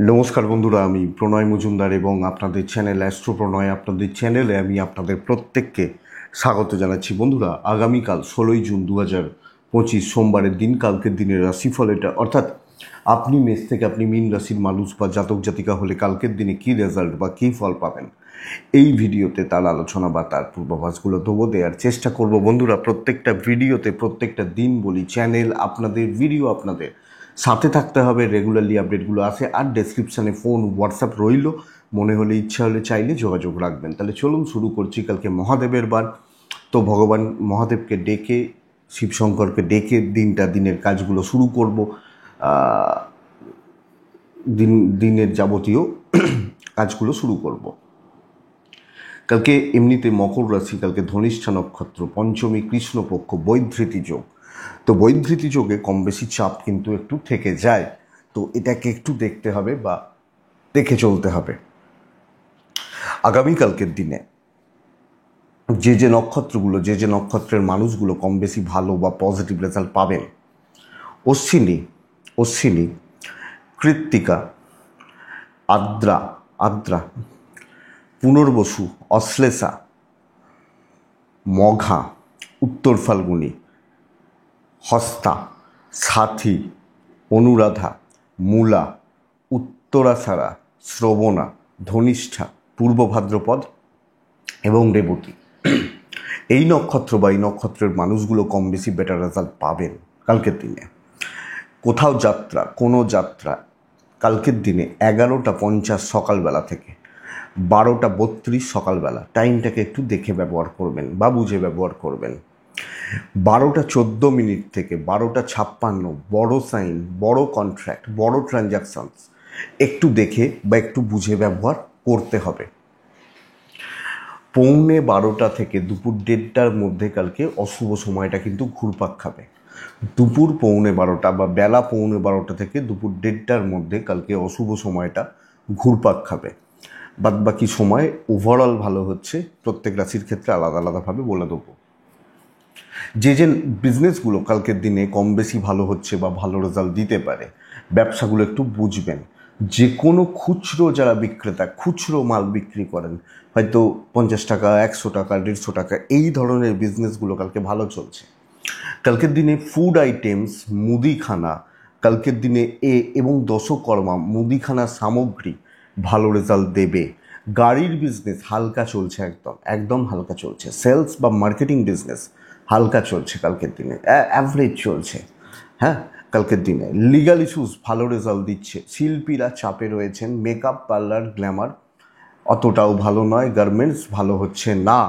নমস্কার বন্ধুরা, আমি প্রণয় মজুমদার এবং আপনাদের চ্যানেল অ্যাস্ট্রো প্রণয় আপনাদের চ্যানেলে আমি আপনাদের প্রত্যেককে স্বাগত জানাচ্ছি। বন্ধুরা, আগামীকাল 16 জুন 2025 সোমবারের দিন, কালকের দিনের রাশিফল এটা, অর্থাৎ আপনি মেষ থেকে আপনি মীন রাশির মানুষ বা জাতক জাতিকা হলে কালকের দিনে কী রেজাল্ট বা কী ফল পাবেন এই ভিডিওতে তার আলোচনা বা তার পূর্বাভাসগুলো দেবো, দেওয়ার চেষ্টা করব। বন্ধুরা, প্রত্যেকটা ভিডিওতে প্রত্যেকটা দিন বলি, চ্যানেল আপনাদের, ভিডিও আপনাদের, সাথে থাকতে হবে, রেগুলারলি আপডেটগুলো আসে। আর ডেসক্রিপশানে ফোন হোয়াটসঅ্যাপ রইল, মনে হলে ইচ্ছা হলে চাইলে যোগাযোগ রাখবেন। তাহলে চলুন শুরু করছি। কালকে মহাদেবের বার, তো ভগবান মহাদেবকে ডেকে, শিবশঙ্করকে ডেকে দিনের কাজগুলো শুরু করব। দিনের যাবতীয় কাজগুলো শুরু করব। কালকে এমনিতে মকর রাশি, কালকে ধনিষ্ঠা নক্ষত্র, পঞ্চমী কৃষ্ণপক্ষ, বৈধৃতি যোগ। তো বৈধৃতি যোগে কম বেশি চাপ কিন্তু একটু থেকে যায়, তো এটাকে একটু দেখতে হবে বা দেখে চলতে হবে। আগামীকালকের দিনে যে নক্ষত্রগুলো, যে নক্ষত্রের মানুষগুলো কম বেশি ভালো বা পজিটিভ রেজাল্ট পাবেন: অশ্বিনী, কৃত্তিকা, আদ্রা, পুনর্বসু, অশ্লেষা, মঘা, উত্তর ফাল্গুনী, হস্তা, সাথী, অনুরাধা, মূলা, উত্তরাষাঢ়া, শ্রবণা, ধনিষ্ঠা, পূর্ব ভাদ্রপদ এবং রেবতী। এই নক্ষত্র বা এই নক্ষত্রের মানুষগুলো কম বেশি বেটার রেজাল্ট পাবেন কালকের দিনে। কোথাও যাত্রা, কোনো যাত্রা কালকের দিনে 11:50 সকালবেলা থেকে 12:32 সকালবেলা, টাইমটাকে একটু দেখে ব্যবহার করবেন বা বুঝে ব্যবহার করবেন। 12:14 থেকে 12:56 বড় সাইন, বড় কন্ট্রাক্ট, বড় ট্রানজাকশনস একটু দেখে বা একটু বুঝে ব্যবহার করতে হবে। 12:15 থেকে দুপুর 1:30টার মধ্যে কালকে অশুভ সময়টা কিন্তু ঘুরপাক খাবে। দুপুর 12:15 বা বেলা 12:15 থেকে দুপুর 1:30টার মধ্যে কালকে অশুভ সময়টা ঘুরপাক খাবে। বাদবাকি সময় ওভারঅল ভালো হচ্ছে, প্রত্যেক রাশির ক্ষেত্রে আলাদা আলাদাভাবে বলে দেবো। যে বিজনেসগুলো কালকের দিনে কম বেশি ভালো হচ্ছে বা ভালো রেজাল্ট দিতে পারে, ব্যবসাগুলো একটু বুঝবেন। যে কোনো খুচরো যারা বিক্রেতা, খুচরো মাল বিক্রি করেন, হয়তো 50 টাকা, 100 টাকা, 150 টাকা, এই ধরনের বিজনেসগুলো কালকে ভালো চলছে। কালকের দিনে ফুড আইটেমস, মুদিখানা, কালকের দিনে এবং দশকর্মা, মুদিখানা সামগ্রী ভালো রেজাল্ট দেবে। গাড়ির বিজনেস হালকা চলছে, একদম হালকা চলছে। সেলস বা মার্কেটিং বিজনেস হালকা চলছে কালকের দিনে, অ্যাভারেজ চলছে। হ্যাঁ, কালকের দিনে লিগাল ইস্যুস ভালো রেজাল্ট দিচ্ছে। শিল্পীরা চাপে রয়েছেন, মেকআপ, পার্লার, গ্ল্যামার অতটাও ভালো নয়, গার্মেন্টস ভালো হচ্ছে না।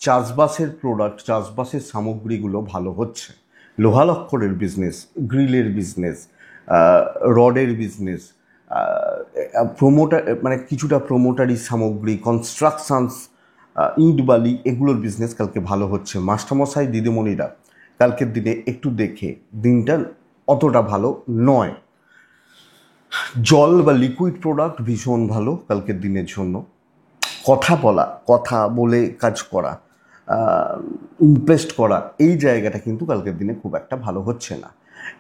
চাষবাসের প্রোডাক্ট, চাষবাসের সামগ্রীগুলো ভালো হচ্ছে। লোহা লক্করের বিজনেস, গ্রিলের বিজনেস, রডের বিজনেস, প্রোমোটার মানে কিছুটা প্রোমোটারি সামগ্রী, কনস্ট্রাকশনস, ইট বালি, এগুলোর বিজনেস কালকে ভালো হচ্ছে। মাস্টারমশাই, দিদিমণিরা কালকের দিনে একটু দেখে, দিনটা অতটা ভালো নয়। জল বা লিকুইড প্রোডাক্ট ভীষণ ভালো কালকের দিনের জন্য। কথা বলে কাজ করা, ইমপ্রেসড করা, এই জায়গাটা কিন্তু কালকের দিনে খুব একটা ভালো হচ্ছে না।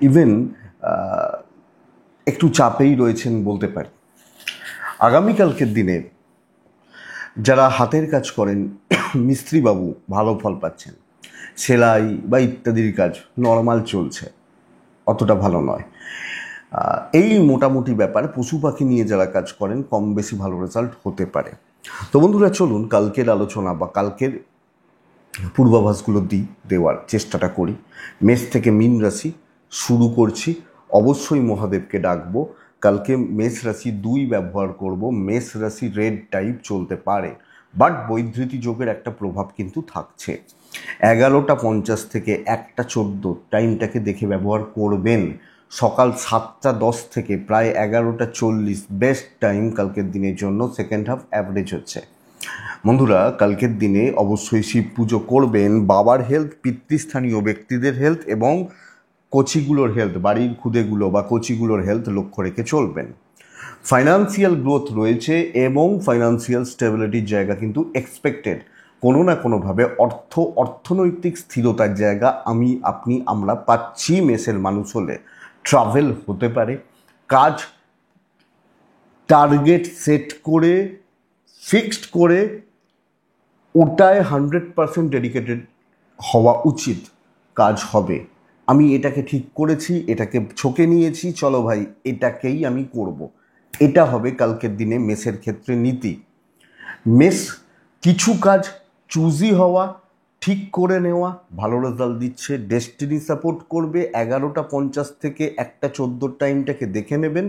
ইভেন একটু চাপেই রয়েছেন বলতে পারি। আগামীকালকের দিনে যারা হাতের কাজ করেন, মিস্ত্রিবাবু ভালো ফল পাচ্ছেন। সেলাই বা ইত্যাদির কাজ নর্মাল চলছে, অতটা ভালো নয়। এই মোটামুটি ব্যাপার। পশু পাখি নিয়ে যারা কাজ করেন কম বেশি ভালো রেজাল্ট হতে পারে। তো বন্ধুরা, চলুন কালকের আলোচনা বা কালকের পূর্বাভাসগুলো দেওয়ার চেষ্টাটা করি। মেষ থেকে মীন রাশি শুরু করছি। অবশ্যই মহাদেবকে ডাকবো। কালকে মেষ রাশি 2 ব্যবহার করব। মেষ রাশি রেড টাইপ চলতে পারে, বাট বৈধৃতি যোগের একটা প্রভাব কিন্তু থাকছে। 11:50 থেকে 1:14 টাইমটাকে দেখে ব্যবহার করবেন। সকাল 7:10 থেকে প্রায় 11:40 বেস্ট টাইম কালকের দিনের জন্য। সেকেন্ড হাফ অ্যাভারেজ হচ্ছে। বন্ধুরা, কালকের দিনে অবশ্যই শিব পুজো করবেন। বাবার হেলথ, পিতৃস্থানীয় ব্যক্তিদের হেলথ এবং কোচিগুলোর হেলথ, বাড়ির খুদেগুলো বা কোচিগুলোর হেলথ লক্ষ্য রেখে চলবেন। ফাইন্যান্সিয়াল গ্রোথ রয়েছে এবং ফাইন্যান্সিয়াল স্টেবিলিটির জায়গা কিন্তু এক্সপেক্টেড। কোনো না কোনোভাবে অর্থনৈতিক স্থিরতার জায়গা আমরা পাচ্ছি। মেষের মানুষ হলে ট্রাভেল হতে পারে, কাজ টার্গেট সেট করে ফিক্সড করে ওটায় 100% ডেডিকেটেড হওয়া উচিত, কাজ হবে। আমি এটাকে ঠিক করেছি, এটাকে ছকে নিয়েছি, চলো ভাই এটাকেই আমি করব। এটা হবে কালকের দিনে মেসের ক্ষেত্রে নীতি। মেস কিছু কাজ চুজি হওয়া, ঠিক করে নেওয়া, ভালো রেজাল্ট দিচ্ছে, ডেস্টিনি সাপোর্ট করবে। 11:50 থেকে 1:14 টাইমটাকে দেখে নেবেন,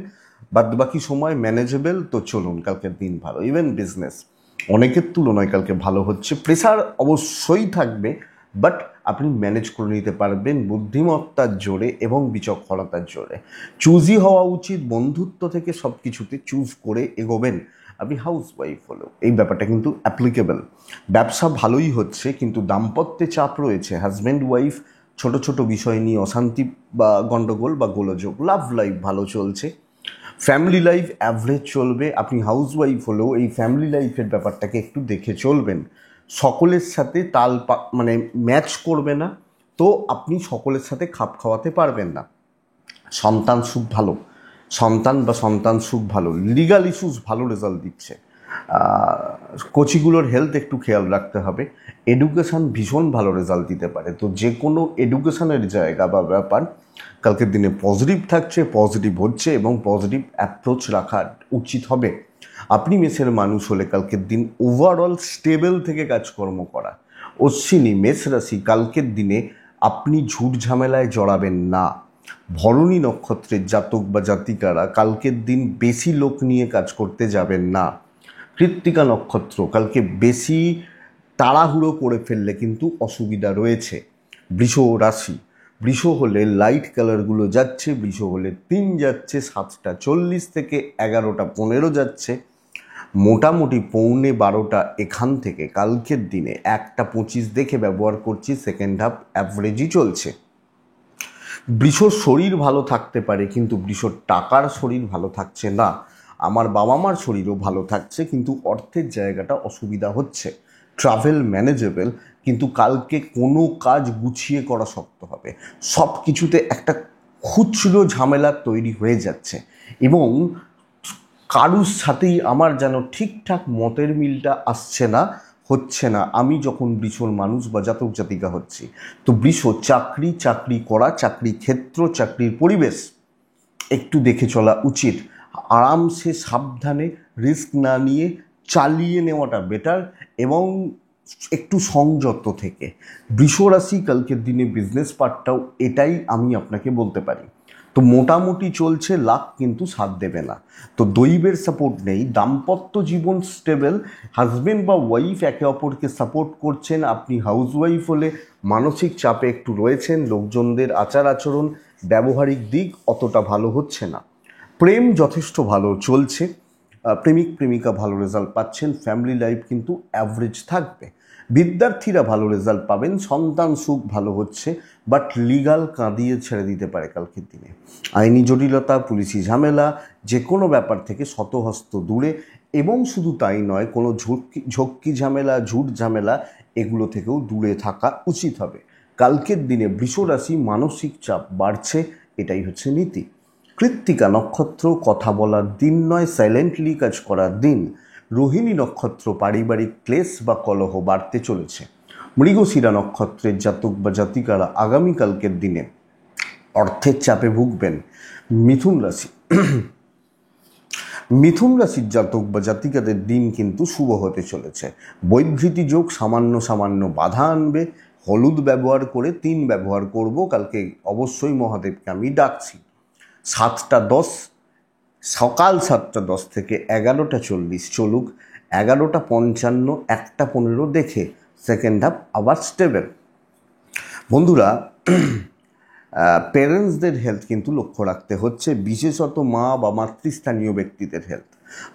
বাদ বাকি সময় ম্যানেজেবল। তো চলুন কালকের দিন ভালো। ইভেন বিজনেস অনেকের তুলনায় কালকে ভালো হচ্ছে, প্রেসার অবশ্যই থাকবে, বাট আপনি ম্যানেজ করে নিতে পারবেন বুদ্ধিমত্তার জোরে এবং বিচক্ষণতার জোরে। চুজি হওয়া উচিত, বন্ধুত্ব থেকে সব কিছুতে চুজ করে এগোবেন। আপনি হাউস ওয়াইফ হলেও এই ব্যাপারটা কিন্তু অ্যাপ্লিকেবল। ব্যবসা ভালোই হচ্ছে, কিন্তু দাম্পত্যে চাপ রয়েছে। হাজব্যান্ড ওয়াইফ ছোট ছোট বিষয় নিয়ে অশান্তি বা গণ্ডগোল বা গোলযোগ। লাভ লাইফ ভালো চলছে, ফ্যামিলি লাইফ অ্যাভারেজ চলবে। আপনি হাউস ওয়াইফ হলেও এই ফ্যামিলি লাইফের ব্যাপারটাকে একটু দেখে চলবেন। সকলের সাথে মানে ম্যাচ করবে না, তো আপনি সকলের সাথে খাপ খাওয়াতে পারবেন না। সন্তান সুখ ভালো, সন্তান সুখ ভালো, লিগাল ইস্যুস ভালো রেজাল্ট দিচ্ছে। কোচিগুলোর হেলথ একটু খেয়াল রাখতে হবে। এডুকেশান ভীষণ ভালো রেজাল্ট দিতে পারে, তো যে কোনো এডুকেশানের জায়গা বা ব্যাপার কালকের দিনে পজিটিভ থাকছে, পজিটিভ হচ্ছে এবং পজিটিভ অ্যাপ্রোচ রাখা উচিত হবে। আপনি মেসের মানুষ হলে কালকের দিন ওভারঅল স্টেবল থেকে কাজকর্ম করা। অশ্বিনী মেষ রাশি, কালকের দিনে আপনি ঝুট ঝামেলায় জড়াবেন না। ভরণী নক্ষত্রের জাতক বা জাতিকারা কালকের দিন বেশি লোক নিয়ে কাজ করতে যাবেন না। কৃত্তিকা নক্ষত্র, কালকে বেশি তাড়াহুড়ো করে ফেললে কিন্তু অসুবিধা রয়েছে। বৃষ রাশি, বৃষ হলে লাইট কালারগুলো যাচ্ছে, বৃষ হলে 3 যাচ্ছে, 7:40 থেকে 11:15 যাচ্ছে, মোটামুটি 11:15 এখান থেকে কালকের দিনে 1:25 দেখে ব্যবহার করছি। সেকেন্ড হাফ অ্যাভারেজই চলছে। বৃষর শরীর ভালো থাকতে পারে, কিন্তু বৃষর টাকার শরীর ভালো থাকছে না। আমার বাবা মার শরীরও ভালো থাকছে, কিন্তু অর্থের জায়গাটা অসুবিধা হচ্ছে। ট্রাভেল ম্যানেজেবল, কিন্তু কালকে কোনো কাজ গুছিয়ে করা শক্ত হবে। সব কিছুতে একটা খুচরো ঝামেলা তৈরি হয়ে যাচ্ছে এবং কারুর সাথেই আমার যেন ঠিকঠাক মতের মিলটা আসছে না, হচ্ছে না। আমি যখন বৃষর মানুষ বা জাতক জাতিকা হচ্ছি, তো বৃষ চাকরি করা, চাকরি ক্ষেত্র, চাকরির পরিবেশ একটু দেখে চলা উচিত। আরামসে সাবধানে রিস্ক না নিয়ে চালিয়ে নেওয়াটা বেটার এবং একটু সংযত থেকে। বৃষ রাশি কালকের দিনে বিজনেস পার্টটাও এটাই আমি আপনাকে বলতে পারি। তো মোটামুটি চলছে, লাক কিন্তু সাথ দেবে না, তো দৈবের সাপোর্ট নেই। দাম্পত্য জীবন স্টেবল, হাজবেন্ড বা ওয়াইফ একে অপরকে সাপোর্ট করছেন। আপনি হাউস ওয়াইফ হলে মানসিক চাপে একটু রয়েছেন, লোকজনদের আচার আচরণ, ব্যবহারিক দিক অতটা ভালো হচ্ছে না। প্রেম যথেষ্ট ভালো চলছে, প্রেমিক প্রেমিকা ভালো রেজাল্ট পাচ্ছেন। ফ্যামিলি লাইফ কিন্তু অ্যাভারেজ থাকবে। বিদ্যার্থীরা ভালো রেজাল্ট পাবেন, সন্তান সুখ ভালো হচ্ছে, বাট লিগাল কাঁদিয়ে ছেড়ে দিতে পারে কালকের দিনে। আইনি জটিলতা, পুলিশি ঝামেলা, যে কোনো ব্যাপার থেকে শতহস্ত দূরে। এবং শুধু তাই নয়, কোনো ঝক্কি ঝামেলা, ঝুট ঝামেলা এগুলো থেকেও দূরে থাকা উচিত হবে। কালকের দিনে বৃষ রাশি মানসিক চাপ বাড়ছে, এটাই হচ্ছে নীতি। কৃত্তিকা নক্ষত্র কথা বলার দিন নয়, সাইলেন্টলি কাজ করার দিন। রোহিণী নক্ষত্র পারিবারিক ক্লেশ বা কলহ বাড়তে চলেছে। মৃগশিরা নক্ষত্রের জাতক বা জাতিকারা আগামীকালকের দিনে অর্থের চাপে ভুগবেন। মিথুন রাশি, মিথুন রাশির জাতক বা জাতিকাদের দিন কিন্তু শুভ হতে চলেছে। বৈধৃতি যোগ সামান্য সামান্য বাধা আনবে। হলুদ ব্যবহার করে 3 ব্যবহার করব, কালকে অবশ্যই মহাদেবকে আমি ডাকছি। 7:10 সকাল 7:10 থেকে 11:40 চলুক। 11:55 1:15 দেখে সেকেন্ড হাফ আবার স্টেবল। বন্ধুরা, প্যারেন্টসদের হেলথ কিন্তু লক্ষ্য রাখতে হচ্ছে, বিশেষত মা বা মাতৃস্থানীয় ব্যক্তিদের হেলথ।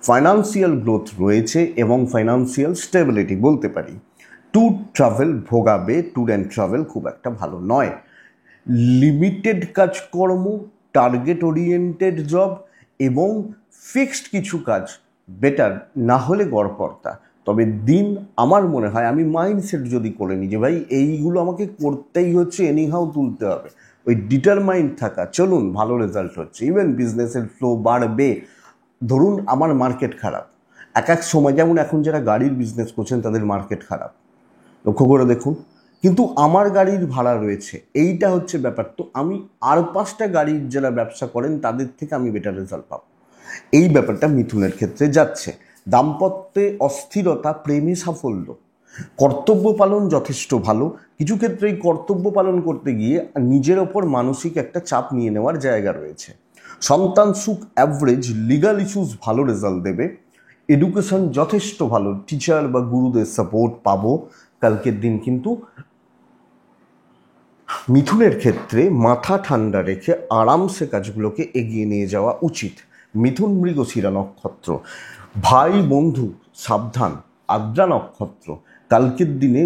ফাইন্যান্সিয়াল গ্রোথ রয়েছে এবং ফাইন্যান্সিয়াল স্টেবিলিটি বলতে পারি। ট্যুর ট্রাভেল ভোগাবে, ট্যুর অ্যান্ড ট্রাভেল খুব একটা ভালো নয়। লিমিটেড কাজকর্ম, টার্গেট ওরিয়েন্টেড জব এবং ফিক্সড কিছু কাজ বেটার, না হলে গড়পড়তা। তবে দিন আমার মনে হয়, আমি মাইন্ডসেট যদি করে নিই যে ভাই এইগুলো আমাকে করতেই হচ্ছে, এনিহাও তুলতে হবে, ওই ডিটারমাইন্ড থাকা, চলুন ভালো রেজাল্ট হচ্ছে। ইভেন বিজনেসের ফ্লো বাড়বে। ধরুন আমার মার্কেট খারাপ, এক এক সময় যেমন এখন যারা গাড়ির বিজনেস করছেন তাদের মার্কেট খারাপ, লক্ষ্য করে দেখুন, কিন্তু আমার গাড়ির ভাড়া রয়েছে, এইটা হচ্ছে ব্যাপার। তো আমি আর 5টা গাড়ির যারা ব্যবসা করেন তাদের থেকে আমি বেটার রেজাল্ট পাবো, এই ব্যাপারটা মিথুনের ক্ষেত্রে যাচ্ছে। দাম্পত্যে অস্থিরতা, প্রেমে সাফল্য, কর্তব্য পালন যথেষ্ট ভালো, কিছু ক্ষেত্রে এই কর্তব্য পালন করতে গিয়ে নিজের ওপর মানসিক একটা চাপ নিয়ে নেওয়ার জায়গা রয়েছে। সন্তান সুখ অ্যাভারেজ, লিগাল ইস্যুস ভালো রেজাল্ট দেবে, এডুকেশন যথেষ্ট ভালো, টিচার বা গুরুদের সাপোর্ট পাবো। কালকের দিন কিন্তু মিথুনের ক্ষেত্রে মাথা ঠান্ডা রেখে আরামসে কাজগুলোকে এগিয়ে নিয়ে যাওয়া উচিত। মিথুন মৃগশিরা নক্ষত্র, ভাই বন্ধু সাবধান, আদ্রা নক্ষত্র, কালকের দিনে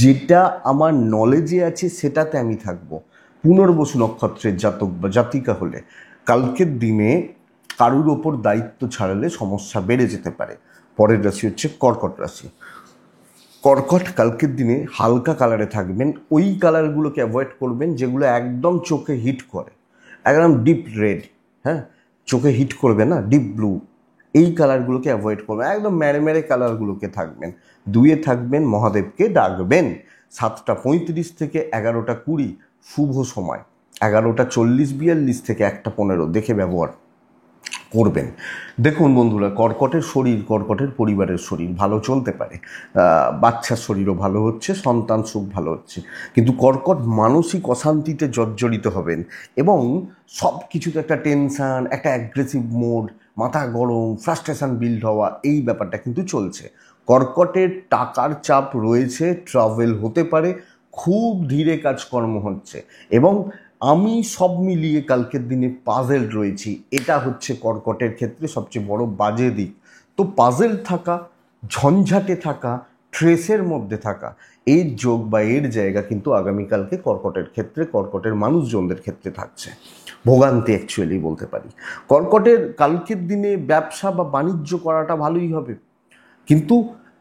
যেটা আমার নলেজে আছে সেটাতে আমি থাকবো। পুনর্বসু নক্ষত্রের জাতক বা জাতিকা হলে কালকের দিনে কারুর ওপর দায়িত্ব ছাড়লে সমস্যা বেড়ে যেতে পারে। পরের রাশি হচ্ছে কর্কট রাশি। কর্কট কালকের দিনে হালকা কালারে থাকবেন, ওই কালারগুলোকে অ্যাভয়েড করবেন যেগুলো একদম চোখে হিট করে, একদম ডিপ রেড, হ্যাঁ চোখে হিট করবে না, ডিপ ব্লু, এই কালারগুলোকে অ্যাভয়েড করবেন, একদম মেরে মেরে কালারগুলোকে থাকবেন। 2 থাকবেন, মহাদেবকে ডাকবেন। 7:35 থেকে 11:20 শুভ সময়, 11:40-42 থেকে 1:15 দেখে ব্যবহার করবেন। দেখুন বন্ধুরা, কর্কটের শরীর, কর্কটের পরিবারের শরীর ভালো চলতে পারে, বাচ্চার শরীরও ভালো হচ্ছে, সন্তান সুখ ভালো হচ্ছে, কিন্তু কর্কট মানসিক অশান্তিতে জর্জরিত হবেন এবং সব কিছুতে একটা টেনশান, একটা অ্যাগ্রেসিভ মোড, মাথা গরম, ফ্রাস্ট্রেশন বিল্ড হওয়া, এই ব্যাপারটা কিন্তু চলছে। কর্কটের টাকার চাপ রয়েছে, ট্রাভেল হতে পারে, খুব ধীরে কাজকর্ম হচ্ছে এবং আমি সব মিলিয়ে কালকের দিনে পাজেল রয়েছি, এটা হচ্ছে কর্কটের ক্ষেত্রে সবচেয়ে বড় বাজে দিক। তো পাজেল থাকা, ঝঞ্ঝাটে থাকা, ট্রেসের মধ্যে থাকা, এর যোগ বা এর জায়গা কিন্তু আগামীকালকে কর্কটের ক্ষেত্রে, কর্কটের মানুষজনদের ক্ষেত্রে থাকছে ভোগান্তি অ্যাকচুয়ালি বলতে পারি। কর্কটের কালকের দিনে ব্যবসা বা বাণিজ্য করাটা ভালোই হবে, কিন্তু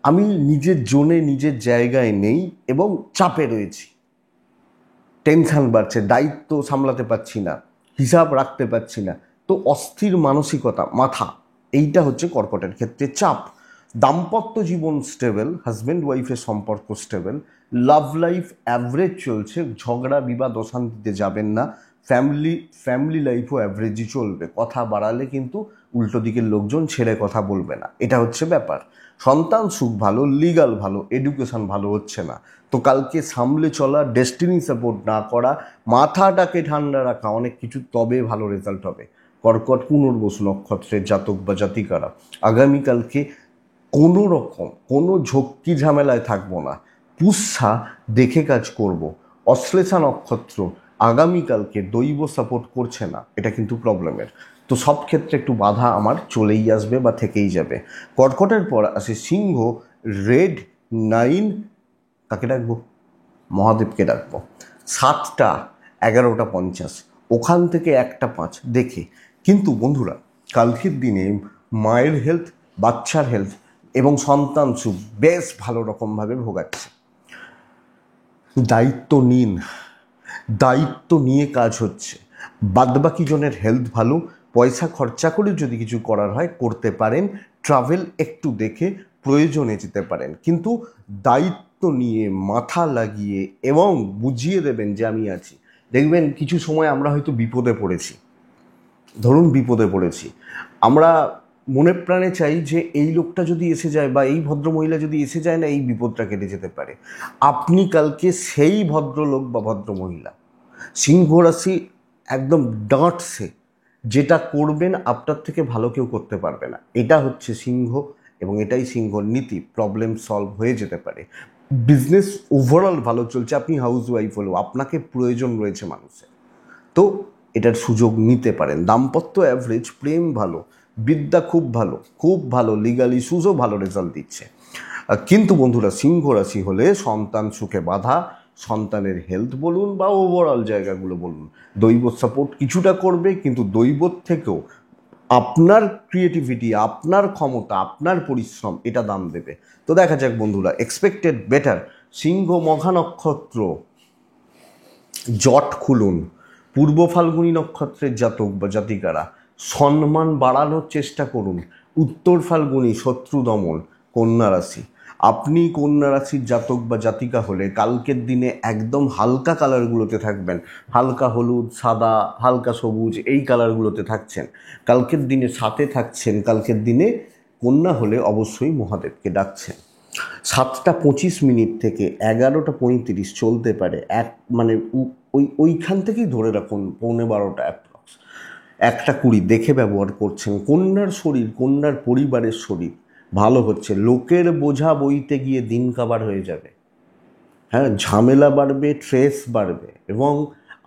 আমি নিজের জোনে, নিজের জায়গায় নেই এবং চাপে রয়েছি, টেনশান বাড়ছে, দায়িত্ব সামলাতে পারছি না, হিসাব রাখতে পারছি না, তো অস্থির মানসিকতা, মাথা, এইটা হচ্ছে কর্কটের ক্ষেত্রে চাপ। দাম্পত্য জীবন স্টেবল, হাজব্যান্ড ওয়াইফের সম্পর্ক স্টেবল, লাভ লাইফ অ্যাভারেজ চলছে, ঝগড়া বিবাদ অশান্তিতে যাবেন না, ফ্যামিলি লাইফও অ্যাভারেজই চলবে, কথা বাড়ালে কিন্তু উল্টো দিকের লোকজন ছেড়ে কথা বলবে না, এটা হচ্ছে ব্যাপার। সন্তান সুখ ভালো, লিগাল ভালো, এডুকেশন ভালো হচ্ছে না, তো কালকে সামলে চলা, ডেস্টিনি সাপোর্ট না করা, মাথাটাকে ঠান্ডা রাখা, অনেক কিছু, তবে ভালো রেজাল্ট হবে। কর্কট পুনর্বসু নক্ষত্রের জাতক বা জাতিকারা আগামীকালকে কোনো রকম কোনো ঝক্কি ঝামেলায় থাকবো না, পুষ্যা দেখে কাজ করব। অশ্লেষা নক্ষত্র আগামীকালকে দৈব সাপোর্ট করছে না, এটা কিন্তু প্রবলেমের, তো সব ক্ষেত্রে একটু বাধা আমার চলেই আসবে বা থেকেই যাবে। কর্কটের পর আসে সিংহ, রেড 9, কাকে ডাকবো? মহাদেবকে ডাকবো। 7:11:50, ওখান থেকে 1:05 দেখে। কিন্তু বন্ধুরা, কালকের দিনে মায়ের হেলথ, বাচ্চার হেলথ এবং সন্তান সুখ বেশ ভালো রকমভাবে ভোগাচ্ছে। দায়িত্ব নিন, দায়িত্ব নিয়ে কাজ হচ্ছে, বাদবাকি জনের হেলথ ভালো, পয়সা খরচা করে যদি কিছু করার হয় করতে পারেন, ট্রাভেল একটু দেখে প্রয়োজনে যেতে পারেন, কিন্তু দায়িত্ব নিয়ে মাথা লাগিয়ে এবং বুঝিয়ে দেবেন যে আমি আছি। দেখবেন কিছু সময় আমরা হয়তো বিপদে পড়েছি, ধরুন বিপদে পড়েছি, আমরা মনে প্রাণে চাই যে এই লোকটা যদি এসে যায় বা এই ভদ্রমহিলা যদি এসে যায় না, এই বিপদটা কেটে যেতে পারে। আপনি কালকে সেই ভদ্রলোক বা ভদ্রমহিলা। সিংহ রাশি একদম ডাঁটছে, যেটা করবেন আপনার থেকে ভালো কেউ করতে পারবে না, এটা হচ্ছে সিংহ এবং এটাই সিংহর নীতি, প্রবলেম সলভ হয়ে যেতে পারে। বিজনেস ওভারঅল ভালো চলছে, আপনি হাউস ওয়াইফ হলেও আপনাকে প্রয়োজন রয়েছে মানুষের, তো এটার সুযোগ নিতে পারেন। দাম্পত্য অ্যাভারেজ, প্রেম ভালো, বিদ্যা খুব ভালো, খুব ভালো, লিগাল ইস্যুসও ভালো রেজাল্ট দিচ্ছে। কিন্তু বন্ধুরা, সিংহ রাশি হলে সন্তান সুখে বাধা, সন্তানের হেলথ বলুন বা ওভারঅল জায়গাগুলো বলুন, দৈব সাপোর্ট কিছুটা করবে, কিন্তু দৈবর থেকেও আপনার ক্রিয়েটিভিটি, আপনার ক্ষমতা, আপনার পরিশ্রম এটা দাম দেবে। তো দেখা যাক বন্ধুরা, এক্সপেক্টেড বেটার। সিংহ মঘা নক্ষত্র, জট খুলুন, পূর্ব ফাল্গুনী নক্ষত্রের জাতক বা জাতিকারা সম্মান বাড়ানোর চেষ্টা করুন। উত্তর ফাল্গুনী, শত্রু দমন, কন্যা রাশি। আপনি কন্যা রাশির জাতক বা জাতিকা হলে কালকের দিনে একদম হালকা কালারগুলোতে থাকবেন। হালকা হলুদ, সাদা, হালকা সবুজ, এই কালারগুলোতে থাকছেন কালকের দিনে। সাথে থাকছেন কালকের দিনে কন্যা হলে অবশ্যই মহাদেবকে ডাকছেন। 7:25 থেকে 11:35 চলতে পারে, মানে ওইখান থেকেই ধরে রাখুন 11:15 অ্যাপ্রক্স। 1:20 দেখে ব্যবহার করছেন। কন্যার শরীর, কন্যার পরিবারের শরীর ভালো হচ্ছে। লোকের বোঝা বইতে গিয়ে দিন কাবার হয়ে যাবে। হ্যাঁ, ঝামেলা বাড়বে, ট্রেস বাড়বে, এবং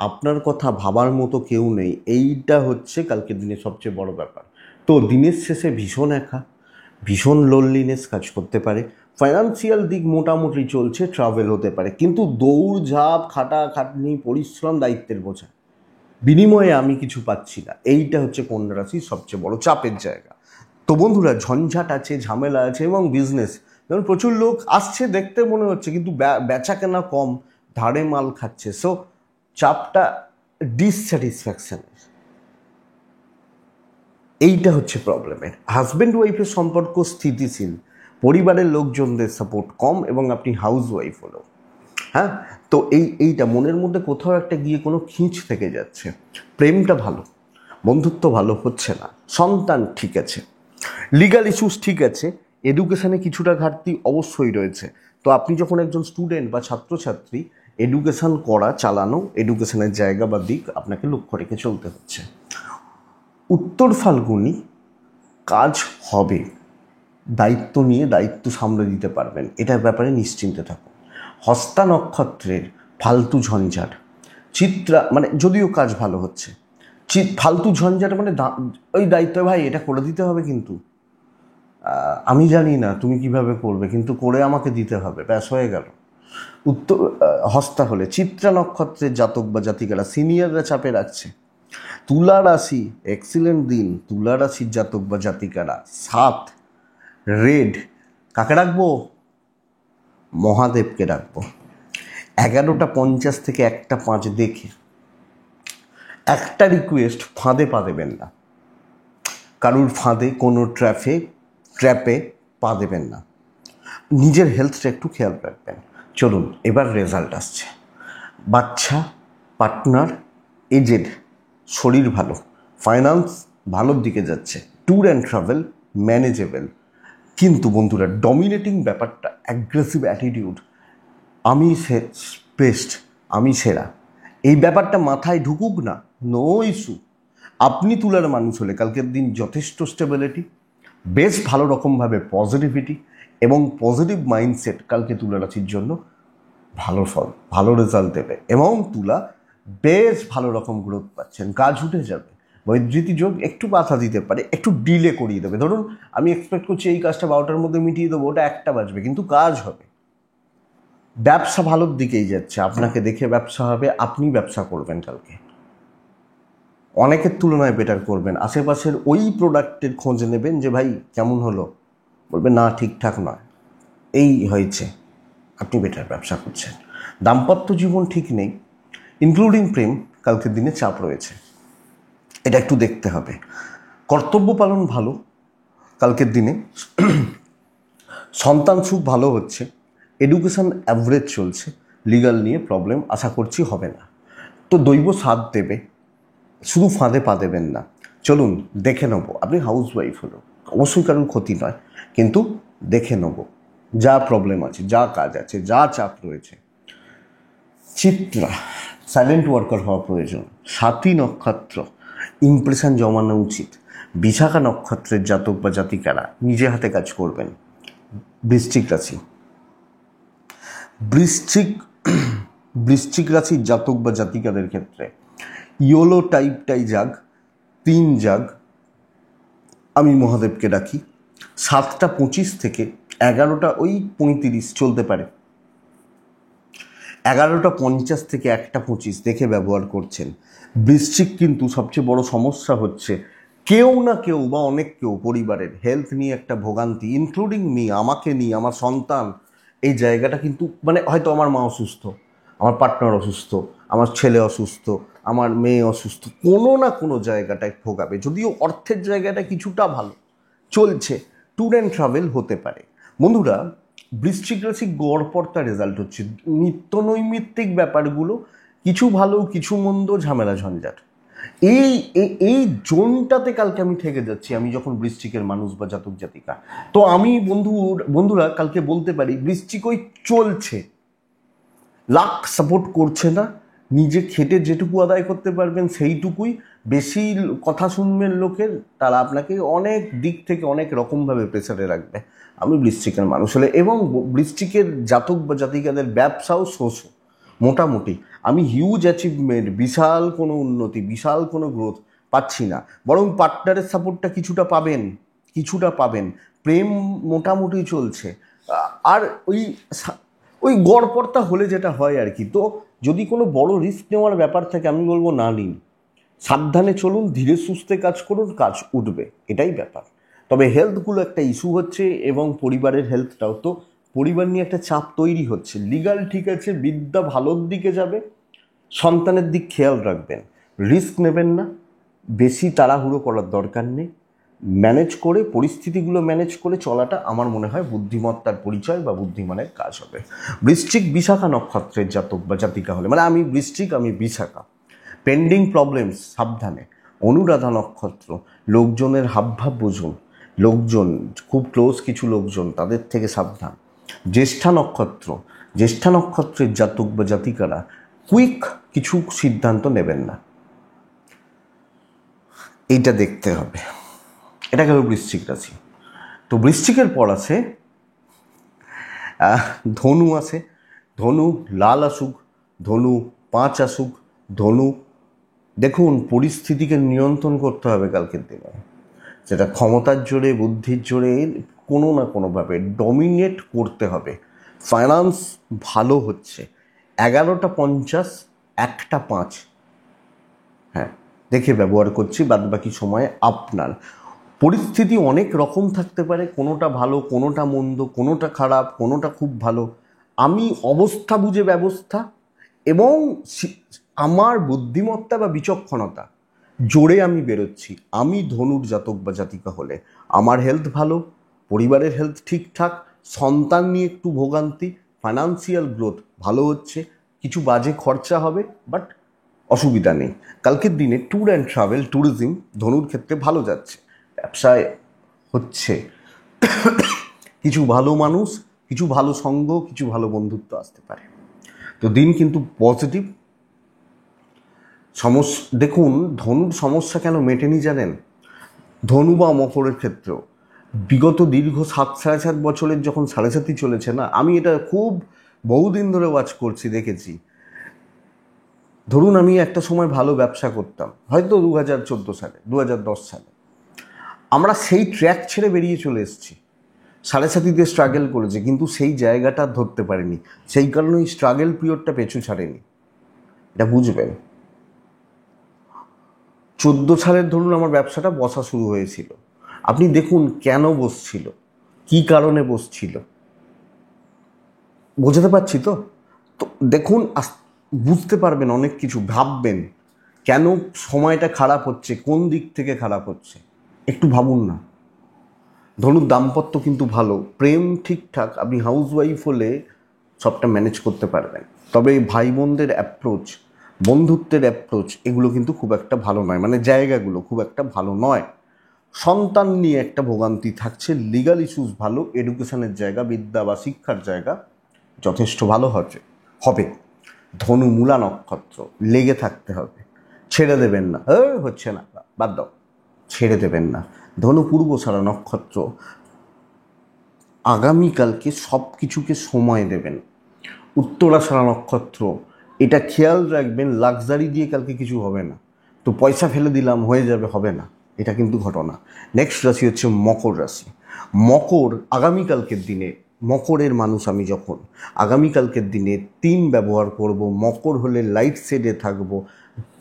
আপনার কথা ভাবার মতো কেউ নেই। এইটা হচ্ছে কালকের দিনে সবচেয়ে বড় ব্যাপার। তো দিনের শেষে ভীষণ একা, ভীষণ লোনলিনেস কাজ করতে পারে। ফাইন্যান্সিয়াল দিক মোটামুটি চলছে, ট্রাভেল হতে পারে, কিন্তু দৌড়ঝাঁপ, খাটাখাটনি, পরিশ্রম, দায়িত্বের বোঝা, বিনিময়ে আমি কিছু পাচ্ছি না। এইটা হচ্ছে কন্যা রাশির সবচেয়ে বড় চাপের জায়গা। তো বন্ধুরা, ঝঞ্ঝাট আছে, ঝামেলা আছে, এবং বিজনেস, যেমন প্রচুর লোক আসছে দেখতে মনে হচ্ছে, কিন্তু বেচা কেনা কম, ধারে মাল খাচ্ছে। সো চাপটা ডিসস্যাটিসফ্যাকশনের, এইটা হচ্ছে প্রবলেমের। হাজব্যান্ড ওয়াইফের সম্পর্ক স্থিতিশীল, পরিবারের লোকজনদের সাপোর্ট কম, এবং আপনি হাউস ওয়াইফ হলো। হ্যাঁ, তো এইটা মনের মধ্যে কোথাও একটা গিয়ে কোনো খিঁচ থেকে যাচ্ছে। প্রেমটা ভালো, বন্ধুত্ব ভালো হচ্ছে না, সন্তান ঠিক আছে, লিগাল ইস্যুস ঠিক আছে, এডুকেশানে কিছুটা ঘাটতি অবশ্যই রয়েছে। তো আপনি যখন একজন স্টুডেন্ট বা ছাত্রছাত্রী, এডুকেশান করা, চালানো, এডুকেশানের জায়গা বা দিক আপনাকে লক্ষ্য রেখে চলতে হচ্ছে। উত্তর ফাল্গুনি কাজ হবে, দায়িত্ব নিয়ে দায়িত্ব সামলে দিতে পারবেন, এটার ব্যাপারে নিশ্চিন্তে থাকুন। হস্তা নক্ষত্রের ফালতু ঝঞ্ঝাট, চিত্রা, মানে যদিও কাজ ভালো হচ্ছে, ফালতু ঝঞ্ঝাট মানে ওই দায়িত্ব, ভাই এটা করে দিতে হবে, কিন্তু আমি জানি না তুমি কিভাবে করবে, কিন্তু করে আমাকে দিতে হবে, ব্যাস হয়ে গেল। উত্তর হস্তা হলে চিত্রা নক্ষত্রের জাতক বা জাতিকারা, সিনিয়ররা চাপে রাখছে। তুলা রাশি, এক্সিলেন্ট দিন, তুলা রাশির জাতক বা জাতিকারা 7 রেড, কাকে রাখবো? মহাদেবকে রাখবো। 11:50 থেকে 1:05 দেখে একটা রিকোয়েস্ট, ফাঁদে পা দেবেন না, কারুর ফাঁদে, কোনো ট্র্যাপে পা দেবেন না, নিজের হেলথটা একটু খেয়াল রাখবেন। চলুন, এবার রেজাল্ট আসছে। বাচ্চা, পার্টনার, এজেড, শরীর ভালো, ফাইন্যান্স ভালোর দিকে যাচ্ছে, ট্যুর অ্যান্ড ট্রাভেল ম্যানেজেবল। কিন্তু বন্ধুরা, ডমিনেটিং ব্যাপারটা অ্যাগ্রেসিভ অ্যাটিটিউড, আমি বেস্ট, আমি সেরা, এই ব্যাপারটা মাথায় ঢুকুক না, নো ইস্যু। আপনি তুলার মানুষ হলে কালকের দিন যথেষ্ট স্টেবিলিটি, বেশ ভালো রকমভাবে পজিটিভিটি এবং পজিটিভ মাইন্ডসেট কালকে তুলা রাশির জন্য ভালো ফল, ভালো রেজাল্ট দেবে, এবং তুলা বেশ ভালো রকম গ্রোথ পাচ্ছেন। কাজ উঠে যাবে, বৈদ্যুতি যোগ একটু বাধা দিতে পারে, একটু ডিলে করিয়ে দেবে। ধরুন আমি এক্সপেক্ট করছি এই কাজটা 12টার মধ্যে মিটিয়ে দেবো, ওটা 1টা বাজবে, কিন্তু কাজ হবে। ব্যবসা ভালোর দিকেই যাচ্ছে, আপনাকে দেখে ব্যবসা হবে, আপনি ব্যবসা করবেন কালকে, অনেকের তুলনায় বেটার করবেন। আশেপাশের ওই প্রোডাক্টের খোঁজ নেবেন যে ভাই কেমন হলো, বলবেন না ঠিকঠাক নয়, এই হয়েছে, আপনি বেটার ব্যবসা করছেন। দাম্পত্য জীবন ঠিক নেই, ইনক্লুডিং প্রেম, কালকের দিনে চাপ রয়েছে, এটা একটু দেখতে হবে। কর্তব্য পালন ভালো কালকের দিনে, সন্তান সুখ ভালো হচ্ছে, এডুকেশন অ্যাভারেজ চলছে, লিগাল নিয়ে প্রবলেম আশা করছি হবে না। তো দৈব সাথ দেবে, শুধু ফাঁদে পা দেবেন না। চলুন দেখে নেব, আপনি হাউস ওয়াইফ হলো, অবশ্যই কারোর ক্ষতি নয়, কিন্তু দেখে নেব যা প্রবলেম আছে, যা কাজ আছে, যা চাপ রয়েছে। চিত্রা, সাইলেন্ট ওয়ার্কার হওয়া প্রয়োজন। স্বাতী নক্ষত্র, ইমপ্রেশন জমানো উচিত। বিশাখা নক্ষত্রের জাতক বা জাতিকারা নিজে হাতে কাজ করবেন। বৃশ্চিক রাশি, বৃশ্চিক রাশির জাতক বা জাতিকাদের ক্ষেত্রে ইয়োলো টাইপটাই যাক, 3 যাক, আমি মহাদেবকে ডাকি। 7:25 থেকে 11:35 চলতে পারে, 11:50 থেকে 1:25 দেখে ব্যবহার করছেন। বৃশ্চিক, কিন্তু সবচেয়ে বড় সমস্যা হচ্ছে কেউ না কেউ বা অনেক কেউ পরিবারের হেলথ নিয়ে একটা ভোগান্তি, ইনক্লুডিং মি, আমাকে নিয়ে, আমার সন্তান, এই জায়গাটা কিন্তু মানে হয়তো আমার মা অসুস্থ, আমার পার্টনার অসুস্থ, আমার ছেলে অসুস্থ, আমার মেয়ে অসুস্থ, কোনো না কোনো জায়গাটায় ভোগাবে। যদিও অর্থের জায়গাটা কিছুটা ভালো চলছে, ট্যুর অ্যান্ড ট্রাভেল হতে পারে। বন্ধুরা, বৃশ্চিক রাশি গড়পড়তা রেজাল্ট হচ্ছে, নিত্য নৈমিত্তিক ব্যাপারগুলো কিছু ভালো কিছু মন্দ, ঝামেলা ঝঞ্ঝাট, এই এই জোনটাতে কালকে আমি থেকে যাচ্ছি, আমি যখন বৃশ্চিকের মানুষ বা জাতক জাতিকা। তো আমি বন্ধুরা কালকে বলতে পারি বৃশ্চিক ওই চলছে, লাক সাপোর্ট করছে না, নিজে খেটে যেটুকু আদায় করতে পারবেন সেইটুকুই। বেশি কথা শুনবেন লোকের, তারা আপনাকে অনেক দিক থেকে অনেক রকমভাবে প্রেসারে রাখবে। আমি বৃশ্চিকের মানুষ হলে, এবং বৃশ্চিকের জাতক বা জাতিকাদের ব্যবসাও শোষ মোটামুটি, আমি হিউজ অ্যাচিভমেন্ট, বিশাল কোনো উন্নতি, বিশাল কোনো গ্রোথ পাচ্ছি না, বরং পার্টনারের সাপোর্টটা কিছুটা পাবেন। প্রেম মোটামুটি চলছে। আর ওই ওই গড়পড়তা হলে যেটা হয় আর কি। তো যদি কোনো বড় রিস্ক নেওয়ার ব্যাপার থাকে, আমি বলবো না নিন, সাবধানে চলুন, ধীরে সুস্থে কাজ করুন, কাজ উঠবে, এটাই ব্যাপার। তবে হেলথগুলো একটা ইস্যু হচ্ছে, এবং পরিবারের হেলথটাও, তো পরিবার নিয়ে একটা চাপ তৈরি হচ্ছে। লিগাল ঠিক আছে, বিদ্যা ভালোর দিকে যাবে, সন্তানের দিক খেয়াল রাখবেন, রিস্ক নেবেন না, বেশি তাড়াহুড়ো করার দরকার নেই, ম্যানেজ করে পরিস্থিতিগুলো ম্যানেজ করে চলাটা আমার মনে হয় বুদ্ধিমত্তার পরিচয় বা বুদ্ধিমানের কাজ হবে। বৃশ্চিক বিশাখা নক্ষত্রের জাতক বা জাতিকা হলে, মানে আমি বৃশ্চিক, আমি বিশাখা, পেন্ডিং প্রবলেমস সাবধানে। অনুরাধা নক্ষত্র, লোকজনের হাবভাব বুঝুন, লোকজন খুব ক্লোজ কিছু লোকজন, তাদের থেকে সাবধান। জ্যেষ্ঠা নক্ষত্রের জাতক বা জাতিকারা কুইক কিছু সিদ্ধান্ত নেবেন না, এইটা দেখতে হবে। এটা গেল বৃশ্চিক রাশি। তো বৃশ্চিকের পর আছে ধনু আছে। ধনু লাল আসুক, ধনু 5 আসুক, ধনু, দেখুন পরিস্থিতিকে নিয়ন্ত্রণ করতে হবে কালকের দিনে, যেটা ক্ষমতার জোরে, বুদ্ধির জোরে, কোনো না কোনোভাবে ডমিনেট করতে হবে। ফাইন্যান্স ভালো হচ্ছে, 11টা 50, 1টা 5, হ্যাঁ দেখে ব্যবহার করছি, বাদ বাকি সময়ে আপনার পরিস্থিতি অনেক রকম থাকতে পারে, কোনোটা ভালো, কোনোটা মন্দ, কোনোটা খারাপ, কোনোটা খুব ভালো। আমি অবস্থা বুঝে ব্যবস্থা, এবং আমার বুদ্ধিমত্তা বা বিচক্ষণতা জোরে আমি বেরোচ্ছি। আমি ধনুর জাতক বা জাতিকা হলে আমার হেলথ ভালো, পরিবারের হেলথ ঠিকঠাক, সন্তান নিয়ে একটু ভোগান্তি, ফাইন্যান্সিয়াল গ্রোথ ভালো হচ্ছে, কিছু বাজে খরচা হবে বাট অসুবিধা নেই। কালকের দিনে ট্যুর অ্যান্ড ট্রাভেল, ট্যুরিজম ধনুর ক্ষেত্রে ভালো যাচ্ছে, ব্যবসায় হচ্ছে, কিছু ভালো মানুষ, কিছু ভালো সঙ্গ, কিছু ভালো বন্ধুত্ব আসতে পারে। তো দিন কিন্তু পজিটিভ। দেখুন ধনুর সমস্যা কেন মেটেনি জানেন? ধনু বা মকরের ক্ষেত্রেও বিগত দীর্ঘ 7.5 বছরের যখন 7.5 চলেছে না, আমি এটা খুব বহুদিন ধরে ওয়াচ করছি, দেখেছি। ধরুন আমি একটা সময় ভালো ব্যবসা করতাম, হয়তো 2014 সালে, 2010 সালে, আমরা সেই ট্র্যাক ছেড়ে বেরিয়ে চলে এসেছি, 7.5 স্ট্রাগল করেছে, কিন্তু সেই জায়গাটা ধরতে পারিনি, সেই কারণে ওই স্ট্রাগল পিরিয়ডটা পেছু ছাড়েনি, এটা বুঝবেন। 14 সালের ধরুন আমার ব্যবসাটা বসা শুরু হয়েছিল, আপনি দেখুন কেন বসছিল, কি কারণে বসছিল, বোঝাতে পারছি তো? তো দেখুন বুঝতে পারবেন, অনেক কিছু ভাববেন, কেন সময়টা খারাপ হচ্ছে, কোন দিক থেকে খারাপ হচ্ছে, একটু ভাবুন না। ধরুন দাম্পত্য কিন্তু ভালো, প্রেম ঠিকঠাক, আপনি হাউসওয়াইফ হলে সবটা ম্যানেজ করতে পারবেন। তবে ভাই বোনদের অ্যাপ্রোচ, বন্ধুত্বের অ্যাপ্রোচ, এগুলো কিন্তু খুব একটা ভালো নয়, মানে জায়গাগুলো খুব একটা ভালো নয়। সন্তান নিয়ে একটা ভোগান্তি থাকছে, লিগাল ইস্যুস ভালো, এডুকেশনের জায়গা, বিদ্যা বা শিক্ষার জায়গা যথেষ্ট ভালো হবে। ধনু মূলা নক্ষত্র, লেগে থাকতে হবে, ছেড়ে দেবেন না, হচ্ছে না বাদ দাও, ছেড়ে দেবেন না। ধনু পূর্বসারা নক্ষত্র, আগামীকালকে সব কিছুকে সময় দেবেন। উত্তরাষাঢ়া নক্ষত্র, এটা খেয়াল রাখবেন, লাক্সারি দিয়ে কালকে কিছু হবে না, তো পয়সা ফেলে দিলাম হয়ে যাবে, হবে না, এটা কিন্তু ঘটনা। নেক্সট রাশি হচ্ছে মকর রাশি। মকর, আগামীকালকের দিনে মকরের মানুষ আমি যখন, আগামীকালকের দিনে 3 ব্যবহার করব। মকর হলে লাইট শেডে থাকবো,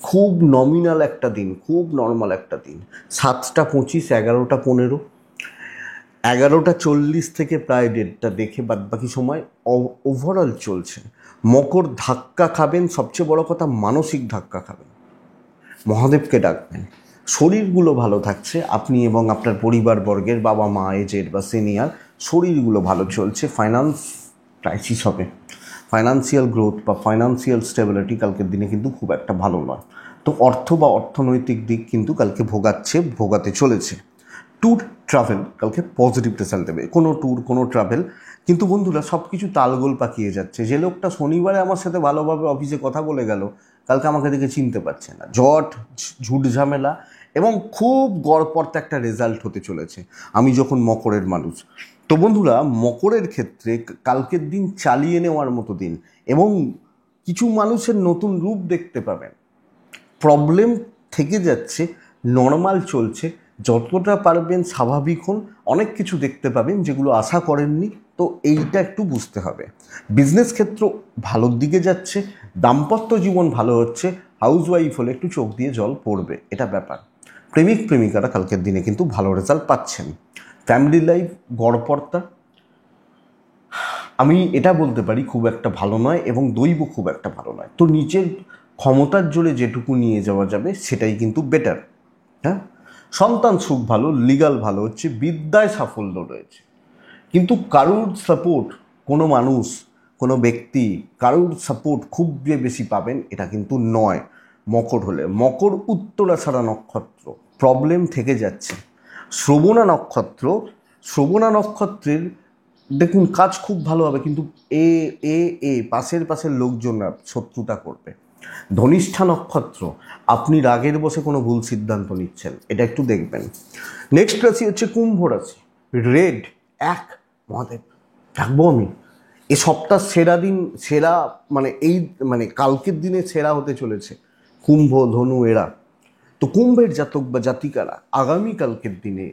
খুব নমিনাল একটা দিন, খুব নর্মাল একটা দিন। 7টা 25, 11টা 15, 11:40 থেকে প্রায় 1:30 দেখে বাদবাকি সময় ওভারঅল চলছে। মকর ধাক্কা খাবেন, সবচেয়ে বড় কথা মানসিক ধাক্কা খাবেন, মহাদেবকে ডাকবেন। শরীরগুলো ভালো থাকছে, আপনি এবং আপনার পরিবারবর্গের বাবা মা, এজেড বা সিনিয়র, শরীরগুলো ভালো চলছে। ফাইন্যান্স ক্রাইসিস হবে, ফাইন্যান্সিয়াল গ্রোথ বা ফাইন্যান্সিয়াল স্টেবিলিটি কালকের দিনে কিন্তু খুব একটা ভালো নয়। তো অর্থ বা অর্থনৈতিক দিক কিন্তু কালকে ভোগাতে চলেছে। ট্যুর ট্রাভেল কালকে পজিটিভ রেজাল্ট দেবে, কোনো ট্যুর কোনো ট্রাভেল। কিন্তু বন্ধুরা সব কিছু তালগোল পাকিয়ে যাচ্ছে। যে লোকটা শনিবারে আমার সাথে ভালোভাবে অফিসে কথা বলে গেল, কালকে আমাকে দেখে চিনতে পারছে না। জট, ঝুট ঝামেলা এবং খুব গড়পড়তা একটা রেজাল্ট হতে চলেছে। আমি যখন মকরের মানুষ, তো বন্ধুরা মকরের ক্ষেত্রে কালকের দিন চালিয়ে নেওয়ার মতো দিন, এবং কিছু মানুষের নতুন রূপ দেখতে পাবেন। প্রবলেম থেকে যাচ্ছে, নর্মাল চলছে, যতটা পারবেন স্বাভাবিক হন। অনেক কিছু দেখতে পাবেন যেগুলো আশা করেননি, তো এইটা একটু বুঝতে হবে। বিজনেস ক্ষেত্র ভালোর দিকে যাচ্ছে, দাম্পত্য জীবন ভালো হচ্ছে, হাউসওয়াইফ হলে একটু চোখ দিয়ে জল পড়বে, এটা ব্যাপার। প্রেমিক প্রেমিকারা কালকের দিনে কিন্তু ভালো রেজাল্ট পাচ্ছেন। ফ্যামিলি লাইফ গড়পড়তা, আমি এটা বলতে পারি খুব একটা ভালো নয়, এবং দৈব খুব একটা ভালো নয়। তো নিজের ক্ষমতার জোরে যেটুকু নিয়ে যাওয়া যাবে সেটাই কিন্তু বেটার। হ্যাঁ, সন্তান সুখ ভালো, লিগাল ভালো হচ্ছে, বিদ্যায় সাফল্য রয়েছে। কিন্তু কারুর সাপোর্ট, কোনো মানুষ, কোনো ব্যক্তি কারুর সাপোর্ট খুব যে বেশি পাবেন এটা কিন্তু নয়। মকর হলে, মকর উত্তরাষাঢ়া নক্ষত্র, প্রবলেম থেকে যাচ্ছে। শ্রবণা নক্ষত্রের দেখুন কাজ খুব ভালো হবে, কিন্তু পাশের লোকজনরা শত্রুতা করবে। ধনিষ্ঠা নক্ষত্র, আপনি রাগের বসে কোনো ভুল সিদ্ধান্ত নিচ্ছেন, এটা একটু দেখবেন। নেক্সট রাশি হচ্ছে কুম্ভ রাশি। রেড এক, মহাদেব থাকবো আমি। এ সপ্তাহ সেরা দিন, সেরা মানে কালকের দিনে সেরা হতে চলেছে কুম্ভ, ধনু এরা। তো কুম্ভের জাতক বা জাতিকারা আগামীকালকের দিনে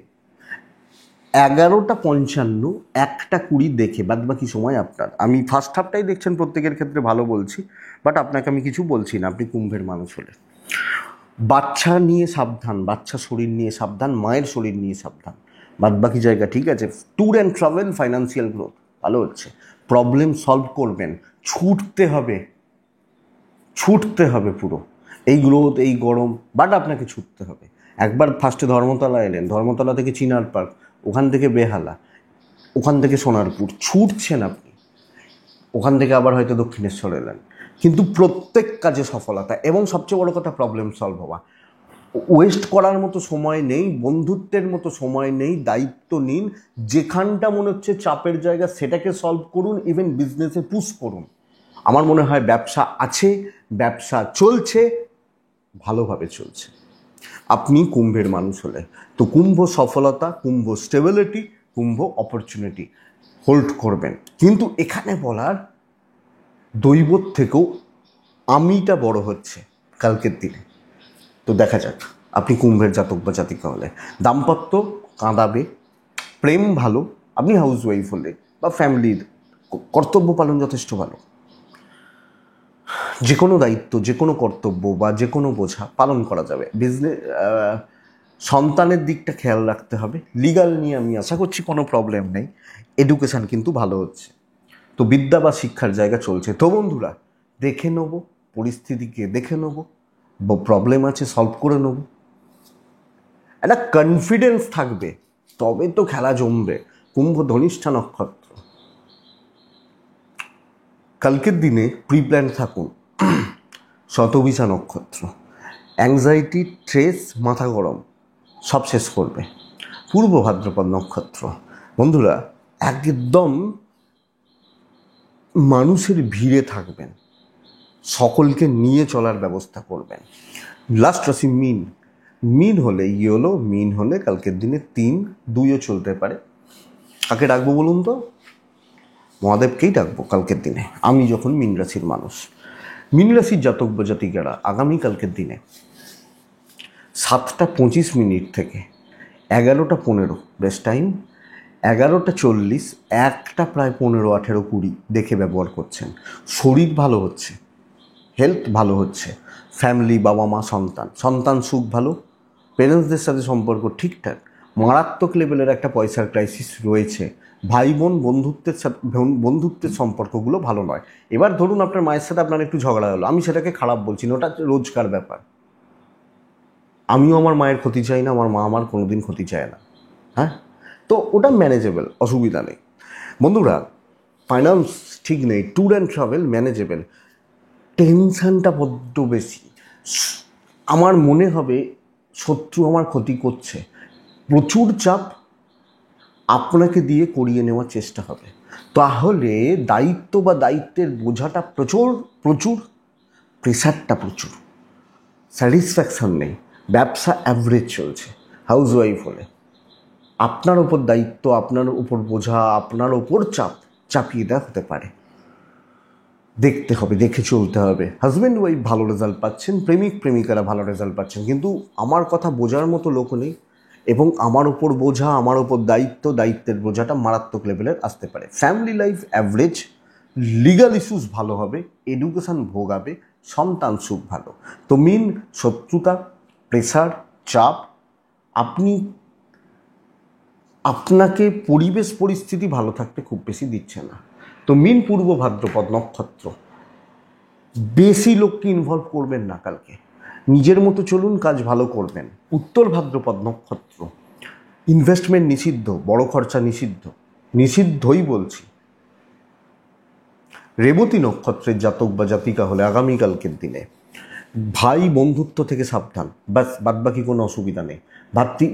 11:55, 1:20 দেখে বাদবাকি সময় আপনার। আমি ফার্স্ট হাফটাই দেখছেন প্রত্যেকের ক্ষেত্রে ভালো বলছি, বাট আপনাকে আমি কিছু বলছি না, আপনি কুম্ভের মানুষ হলে। বাচ্চা নিয়ে সাবধান, বাচ্চা শরীর নিয়ে সাবধান, মায়ের শরীর নিয়ে সাবধান, বাদবাকি জায়গা ঠিক আছে। Tour and travel, financial growth ভালো হচ্ছে। প্রবলেম সলভ করবেন, ছুটতে হবে পুরো। এই গ্রোথ, এই গরম, বাট আপনাকে ছুটতে হবে। একবার ফার্স্টে ধর্মতলা এলেন, ধর্মতলা থেকে চিনার পার্ক, ওখান থেকে বেহালা, ওখান থেকে সোনারপুর, ছুটছেন আপনি। ওখান থেকে আবার হয়তো দক্ষিণেশ্বর এলেন, কিন্তু প্রত্যেক কাজে সফলতা, এবং সবচেয়ে বড় কথা প্রবলেম সলভ হওয়া। ওয়েস্ট করার মতো সময় নেই, বন্ধুত্বের মতো সময় নেই, দায়িত্ব নিন। যেখানটা মনে হচ্ছে চাপের জায়গা সেটাকে সলভ করুন, ইভেন বিজনেসে পুশ করুন। আমার মনে হয় ব্যবসা আছে, ব্যবসা চলছে, ভালোভাবে চলছে। আপনি কুম্ভের মানুষ হলে, তো কুম্ভ সফলতা, কুম্ভ স্টেবিলিটি, কুম্ভ অপরচুনিটি হোল্ড করবেন। কিন্তু এখানে বলার দৈবত থেকেও আমিটা বড় হচ্ছে কালকের দিনে। তো দেখা যাক আপনি কুম্ভের জাতক বা জাতিকা হলে। দাম্পত্য কাঁদাবে, প্রেম ভালো, আপনি হাউসওয়াইফ হলে বা ফ্যামিলির কর্তব্য পালন যথেষ্ট ভালো। যে কোনো দায়িত্ব, যে কোনো কর্তব্য বা যে কোনো বোঝা পালন করা যাবে। বিজনেস, সন্তানের দিকটা খেয়াল রাখতে হবে। লিগাল নিয়ে আমি আশা করছি কোনো প্রবলেম নেই। এডুকেশান কিন্তু ভালো হচ্ছে। তো বিদ্যা বা শিক্ষার জায়গা চলছে। তো বন্ধুরা দেখে নেব, পরিস্থিতিকে দেখে নেব, প্রবলেম আছে সলভ করে নেব, একটা কনফিডেন্স থাকবে, তবে তো খেলা জমবে। কুম্ভ ধনিষ্ঠা নক্ষত্র, কালকের দিনে প্রি প্ল্যান থাকুন। শতভিষা নক্ষত্র, অ্যাংজাইটি, স্ট্রেস, মাথা গরম সব শেষ করবে। পূর্ব ভাদ্রপদ নক্ষত্র, বন্ধুরা একদম মানুষের ভিড়ে থাকবেন, সকলকে নিয়ে চলার ব্যবস্থা করবেন। লাস্ট রাশি মিন। মিন হলে ইয়েলো, মিন হলে কালকের দিনে 3, 2ও চলতে পারে। কাকে ডাকবো বলুন তো? মহাদেবকেই ডাকবো কালকের দিনে, আমি যখন মিন রাশির মানুষ। মিন রাশির জাতক বা জাতিকারা আগামীকালকের দিনে 7:25 থেকে 11:15 বেস্ট টাইম, 11:40, 1টা প্রায় 15, 18, 20 দেখে ব্যবহার করছেন। শরীর ভালো হচ্ছে, হেলথ ভালো হচ্ছে, ফ্যামিলি, বাবা মা, সন্তান সুখ ভালো, পেরেন্টসদের সাথে সম্পর্ক ঠিকঠাক, মারাত্মক লেভেলের একটা পয়সার ক্রাইসিস রয়েছে। ভাই বোন বন্ধুত্বের সম্পর্কগুলো ভালো নয়। এবার ধরুন আপনার মায়ের সাথে আপনার একটু ঝগড়া হলো, আমি সেটাকে খারাপ বলছি না, ওটা রোজকার ব্যাপার। আমিও আমার মায়ের ক্ষতি চাই না, আমার মা আমার কোনোদিন ক্ষতি চায় না, হ্যাঁ, তো ওটা ম্যানেজেবল, অসুবিধা নেই। বন্ধুরা, ফাইন্যান্স ঠিক নেই, ট্যুর অ্যান্ড ট্রাভেল ম্যানেজেবল, টেনশনটা বড্ড বেশি। আমার মনে হবে শত্রু আমার ক্ষতি করছে, প্রচুর চাপ আপনাকে দিয়ে করিয়ে নেওয়ার চেষ্টা হবে, তাহলে দায়িত্ব বা দায়িত্বের বোঝাটা প্রচুর প্রচুর, প্রেশারটা প্রচুর, স্যাটিসফ্যাকশন নেই, ব্যবসা অ্যাভারেজ চলছে, হাউস ওয়াইফ হলে আপনার ওপর দায়িত্ব, আপনার উপর বোঝা, আপনার ওপর চাপিয়ে দেওয়া হতে পারে। দেখতে হবে, দেখে চলতে হবে। হাজব্যান্ড ওয়াইফ ভালো রেজাল্ট পাচ্ছেন, প্রেমিক প্রেমিকারা ভালো রেজাল্ট পাচ্ছেন, কিন্তু আমার কথা বোঝার মতো লোক নেই, এবং আমার ওপর বোঝা, আমার ওপর দায়িত্বের বোঝাটা মারাত্মক লেভেলের আসতে পারে। Family life average, legal issues ভালো হবে, এডুকেশান ভোগাবে, সন্তান সুখ ভালো। তো মেন শত্রুতা, প্রেসার, চাপ, আপনাকে পরিবেশ পরিস্থিতি ভালো থাকতে খুব বেশি দিচ্ছে না। তো মেন পূর্ব ভাদ্রপদ নক্ষত্র, বেশি লোককে ইনভলভ করবেন না কালকে, নিজের মতো চলুন, কাজ ভালো করবেন। উত্তর ভাদ্রপদ নক্ষত্র, ইনভেস্টমেন্ট নিষিদ্ধ, বড় খরচা নিষিদ্ধই বলছি। রেবতী নক্ষত্রের জাতক বা জাতিকা হলে আগামীকালকের দিনে ভাই বন্ধুত্ব থেকে সাবধান, বাস, বাদবাকি কোনো অসুবিধা নেই।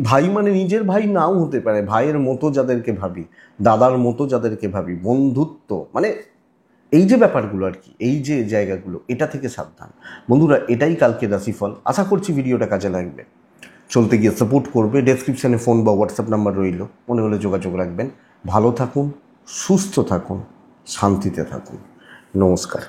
ভাই মানে নিজের ভাই নাও হতে পারে, ভাইয়ের মতো যাদেরকে ভাবি, দাদার মতো যাদেরকে ভাবি, বন্ধুত্ব মানে এই যে ব্যাপারগুলো আর কি, এই যে জায়গাগুলো, এটা থেকে সাবধান। বন্ধুরা, এটাই কালকে রাশিফল, আশা করছি ভিডিওটা কাজে লাগবে। চলতে গিয়ে সাপোর্ট করবে, ডেসক্রিপশানে ফোন বা হোয়াটসঅ্যাপ নাম্বার রইল, মনে হলে যোগাযোগ রাখবেন। ভালো থাকুন, সুস্থ থাকুন, শান্তিতে থাকুন। নমস্কার।